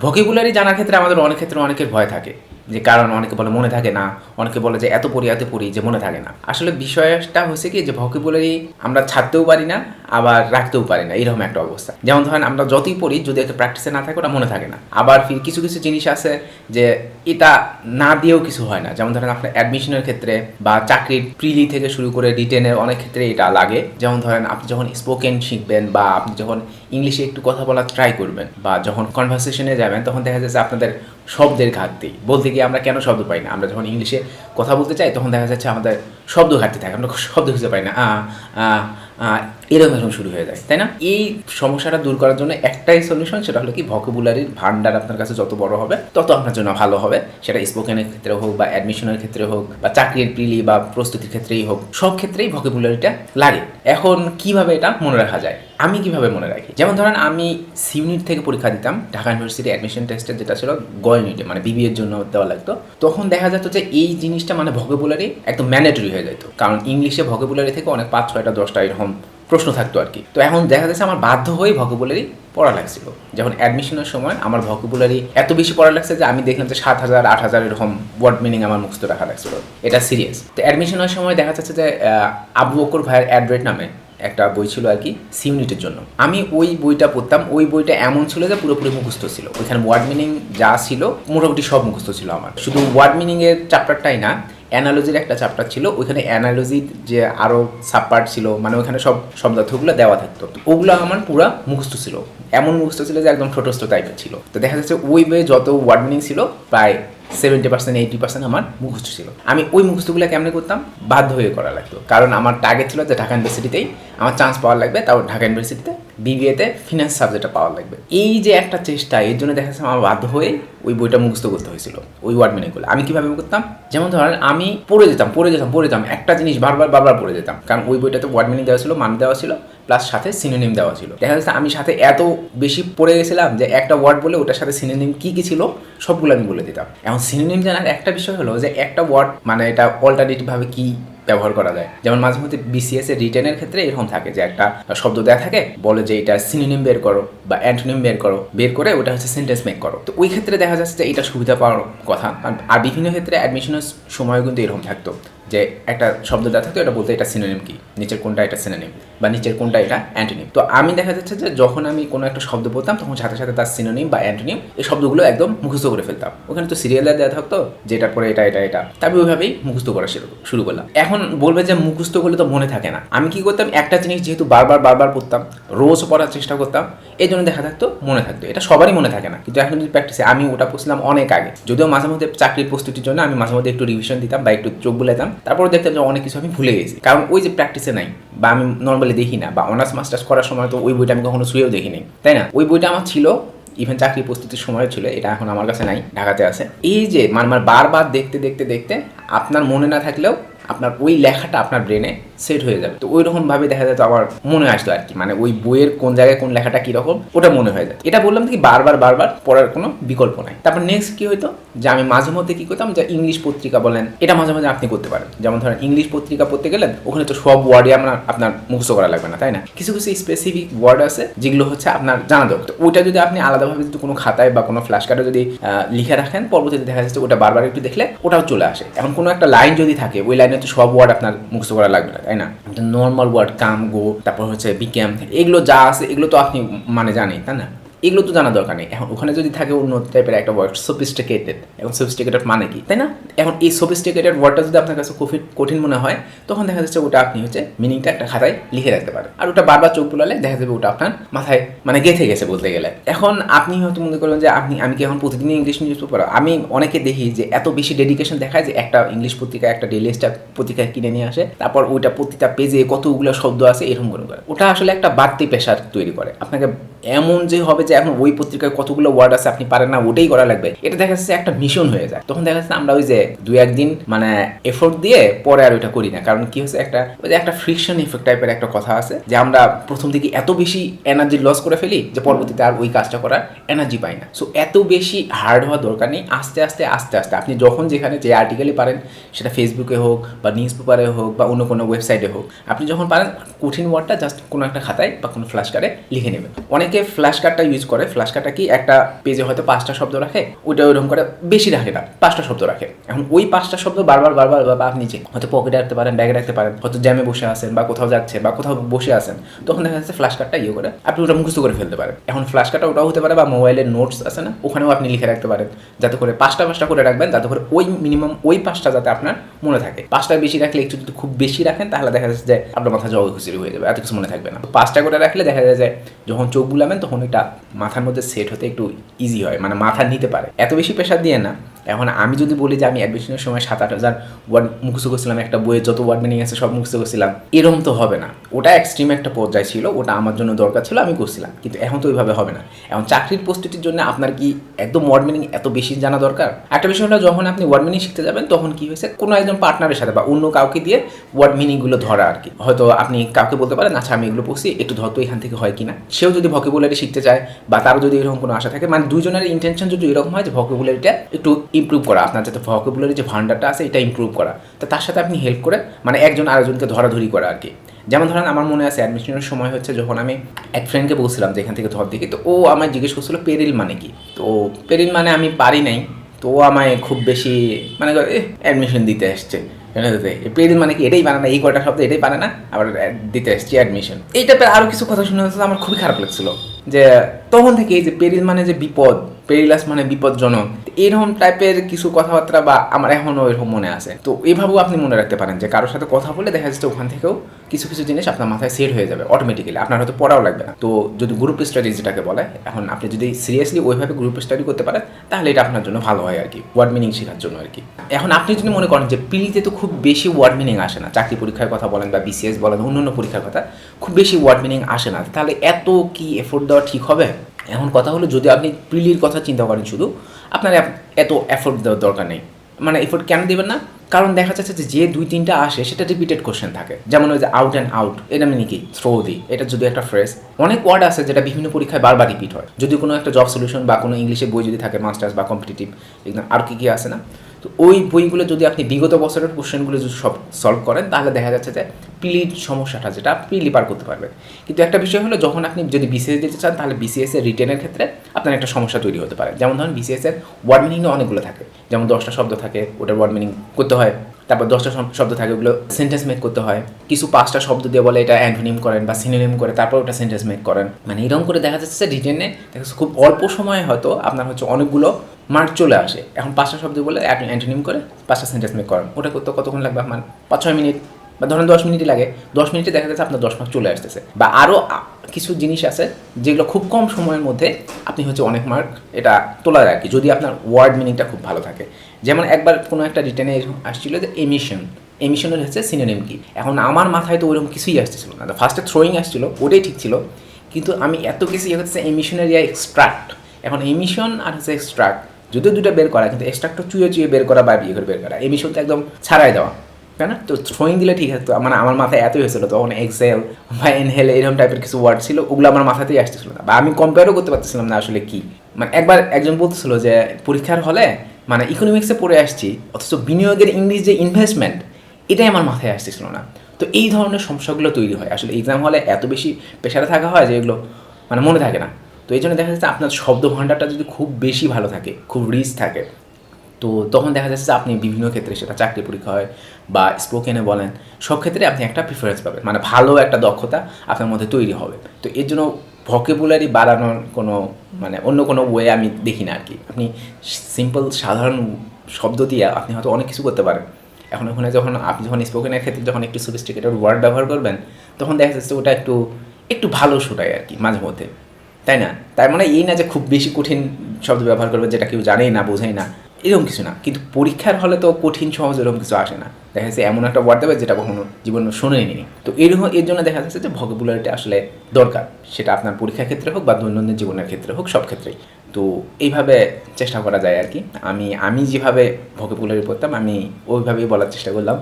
Vocabulary জানার ক্ষেত্রে আমাদের অনেক ক্ষেত্রে অনেকের ভয় থাকে, যে কারণ অনেকে বলে মনে থাকে না, অনেকে বলে যে এত পড়ি যে মনে থাকে না। আসলে বিষয়টা হচ্ছে কি যে ভোকাবুলারি আমরা ছাড়তেও পারি না আবার রাখতেও পারি না, এরকম একটা অবস্থা। যেমন ধরেন আমরা যতই পড়ি যদি একটা প্র্যাকটিসে না থাকে ওটা মনে থাকে না। আবার ফির কিছু কিছু জিনিস আছে যে এটা না দিয়েও কিছু হয় না। যেমন ধরেন আপনার অ্যাডমিশনের ক্ষেত্রে বা চাকরির প্রিলি থেকে শুরু করে রিটেনের অনেক ক্ষেত্রে এটা লাগে। যেমন ধরেন আপনি যখন স্পোকেন শিখবেন বা আপনি যখন ইংলিশে একটু কথা বলার ট্রাই করবেন বা যখন কনভারসেশনে যাবেন তখন দেখা যাচ্ছে আপনাদের শব্দের ঘাটতি। বলতে গিয়ে আমরা কেন শব্দ পাই না, আমরা যখন ইংলিশে কথা বলতে চাই তখন দেখা যাচ্ছে আমাদের শব্দ ঘাটতি থাকে, আমরা শব্দ খুঁজে পাই না, এরকম শুরু হয়ে যায়, তাই না? এই সমস্যাটা দূর করার জন্য একটাই সলিউশন, সেটা হলো কি ভোকাবুলারির ভান্ডার আপনার কাছে যত বড় হবে তত আপনার জন্য ভালো হবে। সেটা স্পোকেনের ক্ষেত্রে হোক বা অ্যাডমিশনের ক্ষেত্রে হোক বা চাকরির প্রিলি বা প্রস্তুতির ক্ষেত্রেই হোক, সব ক্ষেত্রেই ভোকাবুলারিটা লাগে। এখন কিভাবে এটা মনে রাখা যায়, আমি কিভাবে মনে রাখি? যেমন ধরেন আমি সি ইউনিট থেকে পরীক্ষা দিতাম, ঢাকা ইউনিভার্সিটি অ্যাডমিশন টেস্টের যেটা ছিল গ ইউনিটে, মানে বিবিএর জন্য দেওয়া লাগতো। তখন দেখা যেত যে এই জিনিসটা মানে ভোকাবুলারি একদম ম্যান্ডেটরি হয়ে যেত, কারণ ইংলিশে ভোকাবুলারি থেকে অনেক 5, 6টা 10টা এরকম প্রশ্ন থাকতো আর কি। তো এখন দেখা যাচ্ছে আমার বাধ্য হয়েই ভোকাবুলারি পড়া লাগছিল। যখন অ্যাডমিশনের সময় আমার ভোকাবুলারি এত বেশি পড়া লাগছে যে আমি দেখলাম যে 7,000 8,000 এরকম ওয়ার্ড মিনিং আমার মুখস্থ রাখা লাগছিল। এটা সিরিয়াস। তো অ্যাডমিশনের সময় দেখা যাচ্ছে যে আবু বকর ভাইয়ের অ্যাড্রেট নামে একটা বই ছিল আর কি সি ইউনিটের জন্য। আমি ওই বইটা পড়তাম, ওই বইটা এমন ছিল যে পুরোপুরি মুখস্থ ছিল। ওইখানে ওয়ার্ড মিনিং যা ছিল মোটামুটি সব মুখস্থ ছিল আমার। শুধু ওয়ার্ড মিনিংয়ের চ্যাপ্টারটাই না, অ্যানালজির একটা চ্যাপ্টার ছিল, ওইখানে অ্যানালজির যে আরও সাবপার্ট ছিল, মানে ওইখানে সব শব্দার্থগুলো দেওয়া থাকতো। ওগুলো আমার পুরো মুখস্থ ছিল, এমন মুখস্থ ছিল যে একদম ঠোঁটস্থ টাইপের ছিল। তো দেখা যাচ্ছে ওই বইয়ে যত ওয়ার্ড মিনিং ছিল প্রায় 70% 80% আমার মুখস্থ ছিল। আমি ওই মুখস্থগুলো কেমনে করতাম, বাধ্য হয়ে করা লাগতো, কারণ আমার টার্গেট ছিল যে ঢাকা ইউনিভার্সিটিতেই আমার চান্স পাওয়ার লাগবে, তাও ঢাকা ইউনিভার্সিটিতে বিবিএতে ফিনান্স সাবজেক্টটা পাওয়ার লাগবে। এই যে একটা চেষ্টা, এর জন্য দেখা যাচ্ছে আমার বাধ্য হয়ে ওই বইটা মুখস্থ করতে হয়েছিল, ওই ওয়ার্ড মিনিংগুলো। আমি কীভাবে করতাম, যেমন ধরেন আমি পড়ে যেতাম একটা জিনিস বারবার পড়ে যেতাম, কারণ ওই বইটাতে ওয়ার্ড মিনিং দেওয়া ছিল, মান দেওয়া ছিল, প্লাস সাথে সিনোনিম দেওয়া ছিল। দেখা যাচ্ছে আমি সাথে এত বেশি পড়ে গেছিলাম যে একটা ওয়ার্ড বলে ওটার সাথে সিনোনিম কী কী ছিল সবগুলো আমি বলে দিতাম। এখন সিনোনিম জানার একটা বিষয় হলো যে একটা ওয়ার্ড মানে এটা অল্টারনেটিভভাবে কী ব্যবহার করা যায়। যেমন মাঝে মধ্যে বিসিএস এর রিটেনের ক্ষেত্রে এরকম থাকে যে একটা শব্দ দেওয়া থাকে, বলে যে এটা সিনোনিম বের করো বা অ্যান্টোনিম বের করে ওটা হচ্ছে সেন্টেন্স মেক করো। তো ওই ক্ষেত্রে দেখা যাচ্ছে যে এটা সুবিধা পাওয়ার কথা। আর বিভিন্ন ক্ষেত্রে অ্যাডমিশনের সময় কিন্তু এরকম থাকতো যে একটা শব্দ দেওয়া থাকতো, এটা বলতে এটা সিনোনিম কি, নিচের কোনটা এটা সিনোনিম বা নিচের কোনটা এটা অ্যান্টোনিম। তো আমি দেখা যাচ্ছে যে যখন আমি কোনো একটা শব্দ বলতাম তখন সাথে সাথে তার সিনোনিম বা অ্যান্টোনিম এই শব্দগুলো একদম মুখস্থ করে ফেলতাম। ওখানে তো সিরিয়ালে দেওয়া থাকতো যে এটার পরে এটা আমি ওইভাবেই মুখস্থ করা শুরু করলাম। এখন বলবে যে মুখস্থ করলে তো মনে থাকে না। আমি কি করতাম, একটা জিনিস যেহেতু বারবার পড়তাম, রোজ পড়ার চেষ্টা করতাম, এই জন্য দেখা থাকতো মনে থাকতো। এটা সবারই মনে থাকে না, কিন্তু এখন যদি প্র্যাকটিসে, আমি ওটা পড়ছিলাম অনেক আগে, যদিও মাঝে মধ্যে চাকরির প্রস্তুতির জন্য আমি মাঝে মধ্যে একটু রিভিশন দিতাম বা একটু চোখ বুলাইতাম, তারপর দেখতাম যে অনেক কিছু আমি ভুলে গেছি, কারণ ওই যে প্র্যাকটিসে নাই বা আমি নর্মালি দেখি না, বা অনার্স মাস্টার্স করার সময় তো ওই বইটা আমি কখনো শুয়েও দেখিনি, তাই না? ওই বইটা আমার ছিল, ইভেন চাকরি প্রস্তুতির সময় ছিল, এটা এখন আমার কাছে নাই, ঢাকাতে আছে। এই যে মানে বারবার দেখতে আপনার মনে না থাকলেও আপনার ওই লেখাটা আপনার ব্রেনে সেট হয়ে যাবে। তো ওই রকমভাবে দেখা যায় তো আমার মনে আসতো আর কি, মানে ওই বইয়ের কোন জায়গায় কোন লেখাটা কীরকম ওটা মনে হয়ে যায়। এটা বললাম কি বারবার পড়ার কোনো বিকল্প নাই। তারপর নেক্সট কী হইতো যে আমি মাঝে মধ্যে কী করতাম, যে ইংলিশ পত্রিকা বলেন, এটা মাঝে মাঝে আপনি করতে পারেন। যেমন ধরেন ইংলিশ পত্রিকা পড়তে গেলেন, ওখানে তো সব ওয়ার্ডই আপনার মুখস্থ করা লাগবে না, তাই না? কিছু স্পেসিফিক ওয়ার্ড আছে যেগুলো হচ্ছে আপনার জানা দরকার। তো ওইটা যদি আপনি আলাদাভাবে যদি কোনো খাতায় বা কোনো ফ্ল্যাশ কার্ডে যদি লিখে রাখেন, পরবর্তীতে দেখা যাচ্ছে ওটা বারবার একটু দেখলে ওটাও চলে আসে। এখন কোনো একটা লাইন যদি থাকে, ওই লাইনে তো সব ওয়ার্ড আপনার মুখস্থ করা লাগবে না, তাই না? নর্মাল ওয়ার্ড কাম, গো, তারপর হচ্ছে বিকেম, এগুলো যা আছে এগুলো তো আপনি মানে জানেন, তাই না? এগুলো তো জানা দরকার নেই। এখন ওখানে যদি থাকে অন্য টাইপের একটা ওয়ার্ড সোফিস্টিকেটেড, এখন সোফিস্টিকেটেড মানে কি, তাই না? এখন এই সোফিস্টিকেটেড ওয়ার্ডটা যদি আপনার কাছে কঠিন মনে হয়, তখন দেখা যাচ্ছে ওটা আপনি হচ্ছে মিনিংটা একটা খাতায় লিখে রাখতে পারেন, আর ওটা বারবার চোখ বুলালে দেখা যাবে ওটা আপনার মাথায় মানে গেঁথে গেছে বলতে গেলে। এখন আপনি হয়তো মনে করবেন যে আমি কি এখন প্রতিদিনই ইংলিশ নিউজ পেপার, আমি অনেকে দেখি যে এত বেশি ডেডিকেশন দেখায় যে একটা ইংলিশ পত্রিকা, একটা ডেইলি স্টার পত্রিকা কিনে নিয়ে আসে, তারপর ওইটা প্রতিটা পেজে কতগুলো শব্দ আছে এরকম করে। ওটা আসলে একটা বাড়তি প্রেশার তৈরি করে আপনাকে, এমন যে হবে যে এখন ওই পত্রিকায় কতগুলো ওয়ার্ড আছে আপনি পারেন না, ওটাই করা লাগবে, এটা দেখা যাচ্ছে একটা মিশন হয়ে যায়। তখন দেখা যাচ্ছে আমরা ওই যে 2-1 দিন মানে এফোর্ট দিয়ে পরে আর ওইটা করি না, কারণ কি হচ্ছে একটা ফ্রিকশন ইফেক্ট টাইপের একটা কথা আছে যে আমরা প্রথম দিকে এত বেশি এনার্জি লস করে ফেলি যে পরবর্তীতে আর ওই কাজটা করার এনার্জি পাই না। সো এত বেশি হার্ড হওয়া দরকার নেই। আস্তে আস্তে আপনি যখন যেখানে যে আর্টিকেলে পারেন, সেটা ফেসবুকে হোক বা নিউজ পেপারে হোক বা অন্য কোনো ওয়েবসাইটে হোক, আপনি যখন পারেন কঠিন ওয়ার্ডটা জাস্ট কোনো একটা খাতায় বা কোনো ফ্ল্যাশ কার্ডে লিখে নেবেন। অনেকে ফ্ল্যাশ কার্ডটা ইউজ ইউজ করে, ফ্ল্যাশ কার্ডটা কি একটা পেজে হয়তো 5টা শব্দ রাখে, ওইটা ওইরকম করে বেশি রাখে না, 5টা শব্দ রাখে। এখন ওই 5টা শব্দ বারবার আপনি নিচে হয়তো পকেটে রাখতে পারেন, ব্যাগে রাখতে পারেন, হয়তো জ্যামে বসে আছেন বা কোথাও যাচ্ছে বা কোথাও বসে আছেন, তখন দেখা যাচ্ছে ফ্ল্যাশ কার্ডটা ইয়ে করে আপনি ওটা মুখস্থ করে ফেলতে পারেন। এখন ফ্ল্যাশ কার্ডটা ওটাও হতে পারে বা মোবাইলের নোটস আছে না, ওখানেও আপনি লিখে রাখতে পারেন, যাতে করে 5টা করে রাখবেন, যাতে করে ওই মিনিমাম ওই 5টা যাতে আপনার মনে থাকে। 5টার বেশি রাখলে একটু যদি খুব বেশি রাখেন তাহলে দেখা যাচ্ছে যে আপনার মাথা জগ খুচুরি হয়ে যাবে, এত কিছু মনে থাকবে না। 5টা করে রাখলে দেখা যায় যে যখন চোখ বুলাবেন তখন এটা মাথার মধ্যে সেট হতে একটু ইজি হয়, মানে মাথা নিতে পারে, এত বেশি প্রেশার দিয়ে না। এখন আমি যদি বলি যে আমি অ্যাডমিশনের সময় 7-8 হাজার ওয়ার্ড মুখস্থ করছিলাম, একটা বইয়ে যত ওয়ার্ড মিনিং আছে সব মুখস্থ করছিলাম, এরকম তো হবে না। ওটা এক্সট্রিম একটা পর্যায়ে ছিল, ওটা আমার জন্য দরকার ছিল, আমি করছিলাম, কিন্তু এখন তো ওইভাবে হবে না। এখন চাকরির প্রস্তুতির জন্য আপনার কি একদম ওয়ার্ড মিনিং এত বেশি জানা দরকার? একটা বিষয় হলো যখন আপনি ওয়ার্ড মিনিং শিখতে যাবেন তখন কি হয়েছে, কোনো একজন পার্টনারের সাথে বা অন্য কাউকে দিয়ে ওয়ার্ড মিনিংগুলো ধরা আর কি। হয়তো আপনি কাউকে বলতে পারেন আচ্ছা আমি এগুলো পড়ছি, একটু ধরতো এখান থেকে হয় কিনা। সেও যদি ভোকাবুলারি শিখতে চায় বা তারও যদি এরকম কোনো আশা থাকে, মানে দুজনের ইন্টেনশন যদি এরকম হয় যে ভোকাবুলারিটা একটু ইমপ্রুভ করা, আপনার যাতে ভোকাবুলারি যে ভান্ডারটা আছে এটা ইমপ্রুভ করা, তো তার সাথে আপনি হেল্প করে মানে একজন আরেকজনকে ধরাধরি করা আর কি। যেমন ধরেন আমার মনে আছে অ্যাডমিশনের সময় হচ্ছে যখন আমি এক ফ্রেন্ডকে বলছিলাম যে এখান থেকে ধর দেখি, তো ও আমায় জিজ্ঞেস করছিল পেরিল মানে কি। তো পেরিল মানে আমি পারি নাই, তো ও আমায় খুব বেশি মানে অ্যাডমিশন দিতে আসছে, পেরিল মানে কি এটাই পারে না, এই কয়টা শব্দ এটাই পারে না, আবার দিতে আসছি অ্যাডমিশন। এই টাইপের আরও কিছু কথা শুনে হচ্ছে আমার খুবই খারাপ লাগছিল, যে তখন থেকে এই যে পেরিল মানে যে বিপদ, পেরিলাস মানে বিপজ্জনক, এরকম টাইপের কিছু কথাবার্তা বা আমার এখনও এরকম মনে আছে। তো এইভাবেও আপনি মনে রাখতে পারেন যে কারোর সাথে কথা বলে দেখা যাচ্ছে ওখান থেকেও কিছু কিছু জিনিস আপনার মাথায় সেট হয়ে যাবে অটোমেটিক্যালি, আপনার হয়তো পড়াও লাগবে না। তো যদি গ্রুপ স্টাডি যেটাকে বলে, এখন আপনি যদি সিরিয়াসলি ওইভাবে গ্রুপ স্টাডি করতে পারেন তাহলে এটা আপনার জন্য ভালো হয় আর কি, ওয়ার্ড মিনিং শেখার জন্য আর কি। এখন আপনি যদি মনে করেন যে পিলিতে তো খুব বেশি ওয়ার্ড মিনিং আসে না, চাকরি পরীক্ষার কথা বলেন বা বিসিএস বলেন, অন্যান্য পরীক্ষার কথা, খুব বেশি ওয়ার্ড মিনিং আসে না, তাহলে এত কি এফোর্ট দেওয়া ঠিক হবে? এখন কথা হলো যদি আপনি প্রিলির কথা চিন্তা করেন শুধু, আপনার এত এফোর্ট দেওয়ার দরকার নেই। মানে এফোর্ট কেন দেবেন না? কারণ দেখা যাচ্ছে যে 2-3টা আসে সেটা রিপিটেড কোশ্চেন থাকে, যেমন ওই যে আউট অ্যান্ড আউট, এটা মানে কি থ্রো দি, এটা যদি একটা ফ্রেজ, অনেক ওয়ার্ড আছে যেটা বিভিন্ন পরীক্ষায় বারবার রিপিট হয়। যদি কোনো একটা জব সলিউশন বা কোনো ইংলিশের বই যদি থাকে, মাস্টার্স বা কম্পিটিটিভ এক্সাম আর কি আছে না, তো ওই বইগুলো যদি আপনি বিগত বছরের কোশ্চেনগুলো যদি সব সলভ করেন তাহলে দেখা যাচ্ছে যে প্রিলির সমস্যাটা যেটা প্রিলি পার করতে পারবে। কিন্তু একটা বিষয় হলো যখন আপনি যদি বিসিএস দিতে চান তাহলে বিসিএস এর রিটেনের ক্ষেত্রে আপনার একটা সমস্যা তৈরি হতে পারে। যেমন ধরুন বিসিএস এর ওয়ার্ড মিনিং অনেকগুলো থাকে, যেমন 10টা শব্দ থাকে, ওটার ওয়ার্ড মিনিং করতে হয়, তারপর 10টা শব্দ থাকে ওগুলো সেন্টেন্স মেক করতে হয়, কিছু 5টা শব্দ দিয়ে বলে এটা অ্যান্টোনিম করেন বা সিনোনিম করে তারপর ওটা সেন্টেন্স মেক করেন। মানে এরকম করে দেখা যাচ্ছে রিটেনে দেখা যাচ্ছে খুব অল্প সময়ে হয়তো আপনার হচ্ছে অনেকগুলো মার্ক চলে আসে। এখন 5টা শব্দ বলে অ্যান্টোনিম করে 5টা সেন্টেন্স মেক করেন, ওটা করতে কতক্ষণ লাগবে? আপনার 5-6 মিনিট বা ধরেন 10 মিনিটই লাগে, 10 মিনিটে দেখা যাচ্ছে আপনার 10 মার্ক চলে আসতেছে। বা আরও কিছু জিনিস আছে যেগুলো খুব কম সময়ের মধ্যে আপনি হচ্ছে অনেক মার্ক এটা তোলা যায় আর কি, যদি আপনার ওয়ার্ড মিনিংটা খুব ভালো থাকে। যেমন একবার কোনো একটা রিটেনে আসছিল যে এমিশনের হচ্ছে সিনোনিম কি। এখন আমার মাথায় তো ওরকম কিছুই আসতেছিল না, ফার্স্টে থ্রোয়িং আসছিল, ওটাই ঠিক ছিল, কিন্তু আমি এত কিছু হচ্ছে এমিশনের এক্সট্রাক্ট। এখন এমিশন আর হচ্ছে এক্সট্রাক্ট যদিও দুটো বের করা, কিন্তু এক্সট্রাক্টটা চুয়ে বের করা বা বিয়ে করে বের করা, এমিশন তো একদম ছাড়াই দেওয়া, তাই না? তো থ্রোয়িং দিলে ঠিক আছে, মানে আমার মাথায় এতই হয়েছিল তখন এক্সেল বা এনহেল এরকম টাইপের কিছু ওয়ার্ড ছিল, ওগুলো আমার মাথাতেই আসতেছিল না বা আমি কম্পেয়ারও করতে পারতেছিলাম না আসলে কি। মানে একবার একজন বলতেছিল যে পরীক্ষার হলে মানে ইকোনমিক্সে পড়ে আসছি, অথচ বিনিয়োগের ইংলিশ যে ইনভেস্টমেন্ট এটাই আমার মাথায় আসতেছিল না। তো এই ধরনের সমস্যাগুলো তৈরি হয় আসলে এক্সাম হলে, এত বেশি প্রেশারে থাকা হয় যে এগুলো মানে মনে থাকে না। তো এই জন্য দেখা যাচ্ছে আপনার শব্দ ভাণ্ডারটা যদি খুব বেশি ভালো থাকে, খুব রিচ থাকে, তো তখন দেখা যাচ্ছে যে আপনি বিভিন্ন ক্ষেত্রে, সেটা চাকরি পরীক্ষা হয় বা স্পোকেনে বলেন, সব ক্ষেত্রে আপনি একটা প্রিফারেন্স পাবেন, মানে ভালো একটা দক্ষতা আপনার মধ্যে তৈরি হবে। তো এর জন্য ভোকাবুলারি বাড়ানোর কোনো মানে অন্য কোনো ওয়ে আমি দেখি না আর কি। আপনি সিম্পল সাধারণ শব্দ দিয়ে আপনি হয়তো অনেক কিছু করতে পারেন। এখন ওখানে আপনি যখন স্পোকেনের ক্ষেত্রে যখন একটু সফিস্টিকেটেড ওয়ার্ড ব্যবহার করবেন তখন দেখা যাচ্ছে ওটা একটু ভালো শোনায় আর কি মাঝে মধ্যে, তাই না? তার মানে এই না যে খুব বেশি কঠিন শব্দ ব্যবহার করবে যেটা কেউ জানেই না, বোঝেই না, এরকম কিছু না। কিন্তু পরীক্ষার হলে তো কঠিন সহজ এরকম কিছু আসে না, দেখা যাচ্ছে এমন একটা ওয়ার্ড দেবে যেটা কখনো জীবনে শোনেনি। তো এর জন্য দেখা যাচ্ছে যে ভোকাবুলারিটা আসলে দরকার, সেটা আপনার পরীক্ষার ক্ষেত্রে হোক বা দৈনন্দিন জীবনের ক্ষেত্রে হোক, সব ক্ষেত্রেই। তো এইভাবে চেষ্টা করা যায় আর কি। আমি যেভাবে ভোকাবুলারি পড়তাম আমি ওইভাবেই বলার চেষ্টা করলাম।